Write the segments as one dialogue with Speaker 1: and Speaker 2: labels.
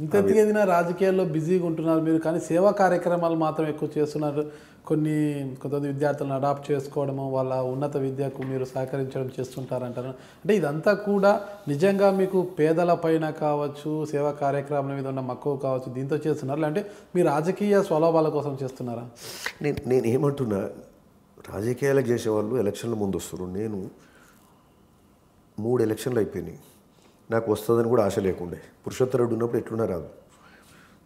Speaker 1: ఇంతెదిగిన రాజకీయాల్లో బిజీగా ఉంటున్నారు మీరు, కానీ సేవా కార్యక్రమాలు మాత్రం ఎక్కువ చేస్తున్నారు. కొంతమంది విద్యార్థులను అడాప్ట్ చేసుకోవడము, వాళ్ళ ఉన్నత విద్యకు మీరు సహకరించడం చేస్తుంటారంటారు. అంటే ఇదంతా కూడా నిజంగా మీకు పేదల పైన కావచ్చు, సేవా కార్యక్రమాల మీద ఉన్న మక్కువ కావచ్చు, దీంతో చేస్తున్నారు, అంటే మీ రాజకీయ స్వలాభాల కోసం చేస్తున్నారా?
Speaker 2: నేను ఏమంటున్నా, రాజకీయాలకు చేసేవాళ్ళు ఎలక్షన్ల ముందు వస్తారు. నేను 3 ఎలక్షన్లు అయిపోయినాయి, నాకు వస్తుందని కూడా ఆశ లేకుండే. పురుషోత్తరెడ్డి ఉన్నప్పుడు ఎట్లున్నా రాదు.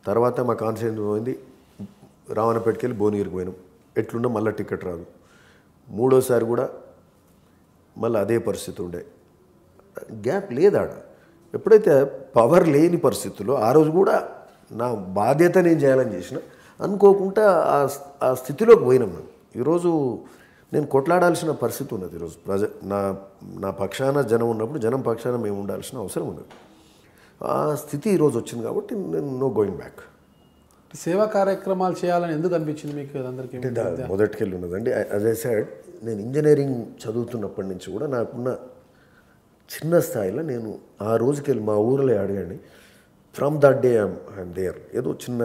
Speaker 2: తర్వాత మా కాన్స్టిట్యూన్సీ పోయింది, రావణపేటకి వెళ్ళి భువనగిరికి పోయినాం, ఎట్లున్నా మళ్ళీ టికెట్ రాదు. 3ఓసారి కూడా మళ్ళీ అదే పరిస్థితి ఉండే. గ్యాప్ లేదాడ. ఎప్పుడైతే పవర్ లేని పరిస్థితుల్లో ఆ రోజు కూడా నా బాధ్యత నేను చేయాలని చేసిన, అనుకోకుండా ఆ స్థితిలోకి పోయినాం. మేము ఈరోజు నేను కొట్లాడాల్సిన పరిస్థితి ఉన్నది. ఈరోజు నా పక్షాన జనం ఉన్నప్పుడు జనం పక్షాన మేము ఉండాల్సిన అవసరం ఉన్నది. ఆ స్థితి ఈరోజు వచ్చింది కాబట్టి నేను నో గోయింగ్ బ్యాక్.
Speaker 1: సేవా కార్యక్రమాలు చేయాలని ఎందుకు అనిపించింది మీకు? అందరికీ
Speaker 2: మొదటికెళ్ళి ఉన్నదండి. యాజ్ ఐ సెడ్, నేను ఇంజనీరింగ్ చదువుతున్నప్పటి నుంచి కూడా నాకున్న చిన్న స్థాయిలో నేను ఆ రోజుకెళ్ళి మా ఊరిలో అడగండి, from that day I'm there. ఏదో చిన్న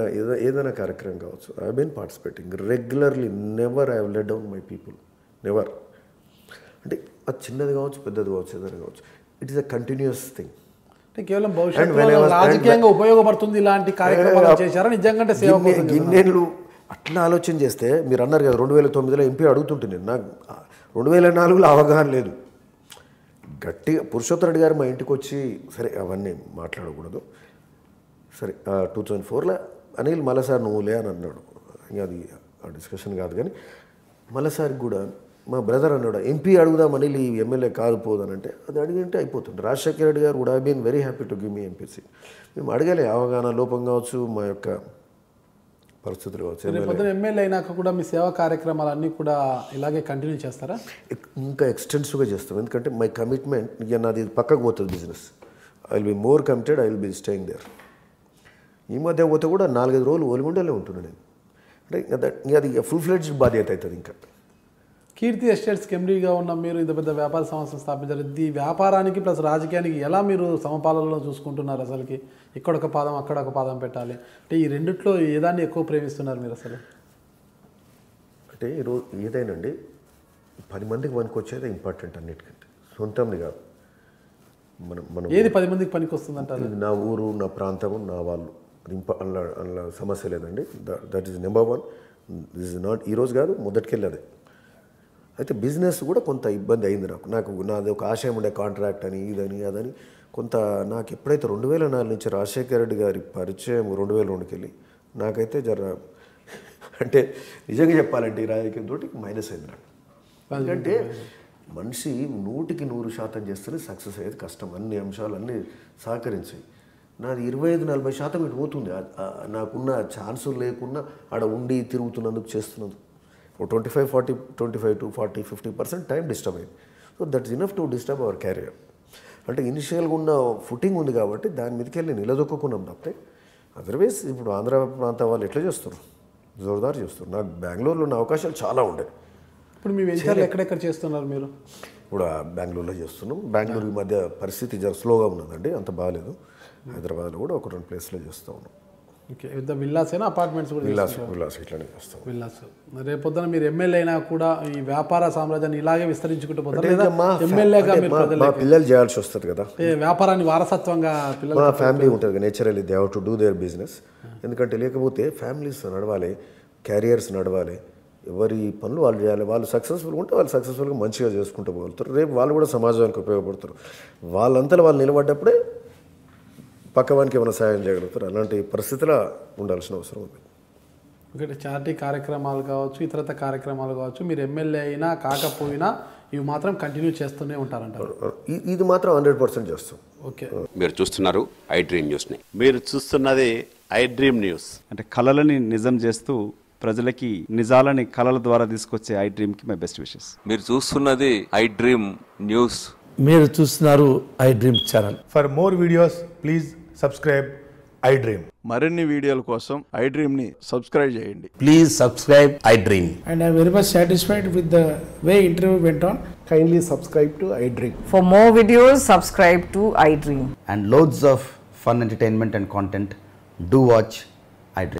Speaker 2: ఏదైనా కార్యక్రమం కావచ్చు, I been participating regularly. Never I have let down my people, never. అంటే అది చిన్నది కావచ్చు, పెద్దది కావచ్చు, ఏదైనా కావచ్చు, it is a continuous thing.
Speaker 1: కేవలం భవిష్యత్తులో రాజకీయంగా ఉపయోగపడుతుంది ఇలాంటి కార్యక్రమాలు చేశారా నిజంగా?
Speaker 2: గిన్నెలు అట్లా ఆలోచన చేస్తే, మీరు అన్నారు కదా 2009లో ఎంపీ అడుగుతుంటే, నాకు 2004లో అవగాహన లేదు. గట్టిగా పురుషోత్తరెడ్డి గారు మా ఇంటికి వచ్చి, సరే అవన్నీ మాట్లాడకూడదు, సరే 2004లో అనిల్ మళ్ళీసారి నువ్వులే అని అన్నాడు. ఇంకా అది ఆ డిస్కషన్ కాదు. కానీ మళ్ళీసారికి కూడా మా బ్రదర్ అన్నాడు, ఎంపీ అడుగుదాం అనిల్, ఈ ఎమ్మెల్యే కాదు పోదానంటే, అది అడిగింటే అయిపోతుంది. రాజశేఖర రెడ్డి గారు would have been very happy to give me MPC. మేము అడగలే, అవగాహన లోపం కావచ్చు, మా యొక్క పరిస్థితులు కావచ్చు.
Speaker 1: ఎమ్మెల్యే అయినాక కూడా మీ సేవా కార్యక్రమాలన్నీ కూడా ఇలాగే కంటిన్యూ చేస్తారా?
Speaker 2: ఇంకా ఎక్స్టెన్సివ్గా చేస్తాం. ఎందుకంటే మై కమిట్మెంట్, ఇక నాది పక్కకు పోతుంది business. I will be more committed, I will be staying there. ఈ మధ్య పోతే కూడా 4-5 రోజులు ఒలిగుండలే ఉంటున్నాను నేను. అంటే ఇంకా అది ఫుల్ ఫ్లెడ్జ్డ్ బాధ్యత అవుతుంది. ఇంకా
Speaker 1: కీర్తి ఎస్టేట్స్కి ఎండీగా ఉన్న మీరు ఇంత పెద్ద వ్యాపార సంస్థను స్థాపించారు. ఈ వ్యాపారానికి ప్లస్ రాజకీయానికి ఎలా మీరు సమపాలనలో చూసుకుంటున్నారు? అసలుకి ఇక్కడొక పాదం అక్కడ ఒక పాదం పెట్టాలి అంటే, ఈ రెండిట్లో ఏదాన్ని ఎక్కువ ప్రేమిస్తున్నారు మీరు అసలు?
Speaker 2: అంటే ఈరోజు ఏదైనాండి 10 మందికి పనికొచ్చేది ఇంపార్టెంట్ అన్నిటికంటే, సొంతంది కాదు. మనం
Speaker 1: ఏది 10 మందికి పనికి వస్తుంది అంటారు?
Speaker 2: నా ఊరు, నా ప్రాంతము, నా వాళ్ళు, అది అందులో సమస్య లేదండి. That is number 1. This is not ఈరోజు కాదు, మొదటికెళ్ళి. అయితే బిజినెస్ కూడా కొంత ఇబ్బంది అయింది నాకు. నాది ఒక ఆశయం ఉండే, కాంట్రాక్ట్ అని, ఇదని అదని. కొంత నాకు ఎప్పుడైతే 2004 నుంచి రాజశేఖర రెడ్డి గారి పరిచయం 2002కి వెళ్ళి, నాకైతే అంటే నిజంగా చెప్పాలంటే ఈ రాజకీయంతో మైనస్ అయింది నాకు. ఎందుకంటే మనిషి 100% చేస్తేనే సక్సెస్ అయ్యేది కష్టం. అన్ని అంశాలు అన్నీ సహకరించాయి. నాది 25-40% ఇటు పోతుంది. నాకున్న ఛాన్సులు లేకున్నా ఆడ ఉండి తిరుగుతున్నందుకు చేస్తున్నందుకు 25-40-50% టైం డిస్టర్బ్ అయింది. So that is enough to disturb our career. అంటే ఇనిషియల్గా ఉన్న ఫుటింగ్ ఉంది కాబట్టి దాని మీదకి వెళ్ళి నిలదొక్కున్నాం తప్పితే, అదర్వైజ్ ఇప్పుడు ఆంధ్ర ప్రాంతం వాళ్ళు ఎట్లా చేస్తారు, జోరుదారు చేస్తారు. నాకు బెంగళూరులో ఉన్న అవకాశాలు చాలా ఉండే.
Speaker 1: ఇప్పుడు మీ వెంచర్లు ఎక్కడెక్కడ చేస్తున్నారు మీరు?
Speaker 2: ఇప్పుడు బెంగళూరులో చేస్తున్నాం. బెంగళూరు ఈ మధ్య పరిస్థితి జర స్లోగా ఉన్నదండి, అంత బాగాలేదు. హైదరాబాద్లో కూడా ఒక 2 ప్లేస్లో చేస్తూ ఉన్నాం.
Speaker 1: ఓకే, విత్ విల్లాస్ అయినా అపార్ట్మెంట్స్ కూడా?
Speaker 2: విల్లాస్ ఇట్లానే చేస్తాం.
Speaker 1: విల్లాస్. రేపొద్దున మీరు ఎమ్మెల్యే అయినా కూడా ఈ వ్యాపార సామ్రాజ్యాన్ని ఇలాగే విస్తరించుకుంటూ పోతారు? ఎమ్మెల్యేగా
Speaker 2: మా పిల్లలు చేయాల్సి వస్తుంది కదా,
Speaker 1: వ్యాపారాన్ని వారసత్వంగా పిల్లలు.
Speaker 2: మా ఫ్యామిలీ ఉంటుంది కదా, naturally they have to do their business. ఎందుకంటే లేకపోతే ఫ్యామిలీస్ నడవాలి, క్యారియర్స్ నడవాలి, ఎవరి పనులు వాళ్ళు చేయాలి. వాళ్ళు సక్సెస్ఫుల్గా ఉంటే వాళ్ళు సక్సెస్ఫుల్గా మంచిగా చేసుకుంటూ పోగలుగుతారు. రేపు వాళ్ళు కూడా సమాజానికి ఉపయోగపడతారు. వాళ్ళంతా వాళ్ళు నిలబడ్డప్పుడే పక్కవానికి ఏమైనా సహాయం చేయగలుగుతారు. అలాంటి పరిస్థితిలో ఉండాల్సిన అవసరం ఉంది.
Speaker 1: ఒకటి చారిటీ కార్యక్రమాలు కావచ్చు, ఇతరత కార్యక్రమాలు కావచ్చు, మీరు ఎమ్మెల్యే అయినా కాకపోయినా ఇవి మాత్రం కంటిన్యూ చేస్తూనే ఉంటారంటారు?
Speaker 2: ఇది మాత్రం 100% చేస్తాం.
Speaker 1: ఓకే,
Speaker 3: మీరు చూస్తున్నారు ఐ డ్రీమ్ న్యూస్ని. మీరు చూస్తున్నది ఐ డ్రీమ్ న్యూస్.
Speaker 4: అంటే కళలని నిజం చేస్తూ ప్రజలకి నిజాలని కళల ద్వారా తీసుకొచ్చే ఐ డ్రీమ్కి మై బెస్ట్ విషెస్.
Speaker 5: మీరు చూస్తున్నది ఐ డ్రీమ్ న్యూస్.
Speaker 6: మీరు చూస్తున్నారు I dream channel.
Speaker 7: For more videos, please subscribe
Speaker 2: I dream.
Speaker 6: మరిన్ని వీడియోల కోసం ఐ డ్రీమ్ని సబ్స్క్రైబ్ చేయండి.
Speaker 7: Please subscribe iDream.
Speaker 8: And I'm very much satisfied with the way interview went on.
Speaker 2: Kindly subscribe to I Dream.
Speaker 9: For more videos, subscribe to iDream.
Speaker 7: And loads of fun entertainment and content. Do watch